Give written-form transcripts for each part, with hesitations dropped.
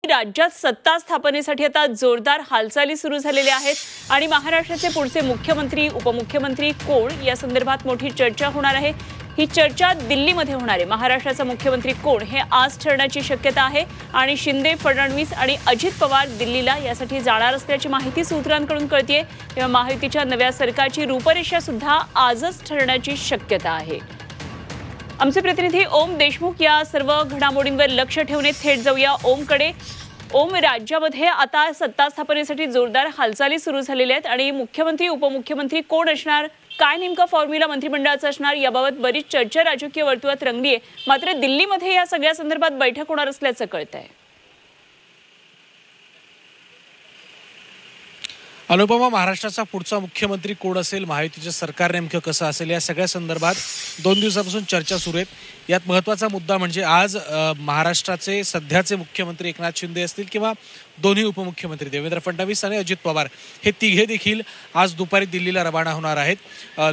राज्यात सत्ता स्थापनेसाठी आता जोरदार हालचाली सुरू झालेल्या आहेत आणि महाराष्ट्राचे पुढचे मुख्यमंत्री उपमुख्यमंत्री कोण या संदर्भात मोठी चर्चा होणार आहे। ही चर्चा दिल्लीमध्ये होणार आहे। महाराष्ट्राचा मुख्यमंत्री कोण हे आज ठरण्याची शक्यता आहे आणि शिंदे, फडणवीस आणि अजित पवार दिल्लीला यासाठी जाणार असल्याची माहिती सूत्रांकडून कळतेय। तेव्हा महायुतीच्या नव्या सरकारची रूपरेषा सुद्धा आजच ठरण्याची शक्यता आहे। आमचे प्रतिनिधी ओम देशमुख या सर्व घडामोडींवर लक्ष ठेवून थेट जाऊया ओमकडे। ओम, राज्यामध्ये आता सत्ता स्थापनेसाठी जोरदार हालचाली सुरू झालेल्या आहेत आणि मुख्यमंत्री उपमुख्यमंत्री कोण असणार, काय नेमका फॉर्म्युला मंत्रिमंडळाचा असणार याबाबत बरीच चर्चा राजकीय वर्तुळात रंगली आहे। मात्र दिल्लीमध्ये या सगळ्या संदर्भात बैठक होणार असल्याचं कळतंय। अनुपमा, महाराष्ट्राचा पुढचा मुख्यमंत्री कोण असेल, महायुतीचे सरकार नेमकं कसं असेल या सगळ्या संदर्भात 2 दिवसापासून चर्चा सुरू आहेत। यात महत्त्वाचा मुद्दा म्हणजे आज महाराष्ट्राचे सध्याचे मुख्यमंत्री एकनाथ शिंदे असतील किंवा दोन्ही उपमुख्यमंत्री देवेंद्र फडणवीस आणि अजित पवार हे तिघे देखील आज दुपारी दिल्लीला रवाना होणार आहेत।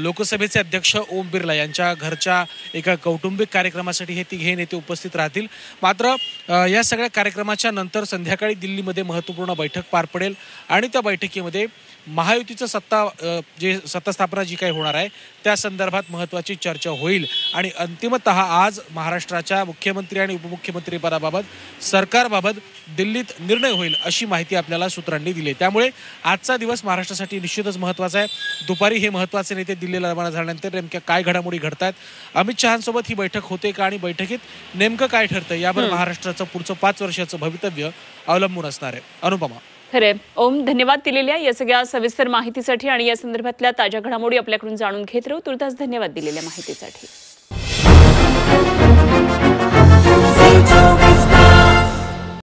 लोकसभेचे अध्यक्ष ओम बिर्ला यांच्या घरच्या एका कौटुंबिक कार्यक्रमासाठी हे तिघे नेते उपस्थित राहतील। मात्र या सगळ्या कार्यक्रमाच्या नंतर संध्याकाळी दिल्लीमध्ये महत्त्वपूर्ण बैठक पार पडेल आणि त्या बैठकीमध्ये महायुतीचं सत्ता स्थापना जी काही होणार आहे त्या संदर्भात महत्त्वाची चर्चा होईल आणि अंतिमतः आज महाराष्ट्राच्या मुख्यमंत्री आणि उपमुख्यमंत्री पदाबाबत सरकारबाबत दिल्लीत निर्णय होईल अशी माहिती आपल्याला सूत्रांनी दिली। त्यामुळे आजचा दिवस महाराष्ट्रासाठी निश्चितच महत्त्वाचा आहे। दुपारी हे महत्त्वाचे नेते दिल्लीला रवाना झाल्यानंतर नेमक्या काय घडामोडी घडतायत, अमित शहांसोबत ही बैठक होते का आणि बैठकीत नेमकं काय ठरतं यावर महाराष्ट्राचं पुढचं 5 वर्षाचं भवितव्य अवलंबून असणार आहे। अनुपमा, खरे ओम, धन्यवाद दिलेल्या या सगळ्या सविस्तर माहितीसाठी आणि या संदर्भातल्या ताज्या घडामोडी आपल्याकडून जाणून घेत राहू। तुर्तास धन्यवाद दिलेल्या माहितीसाठी।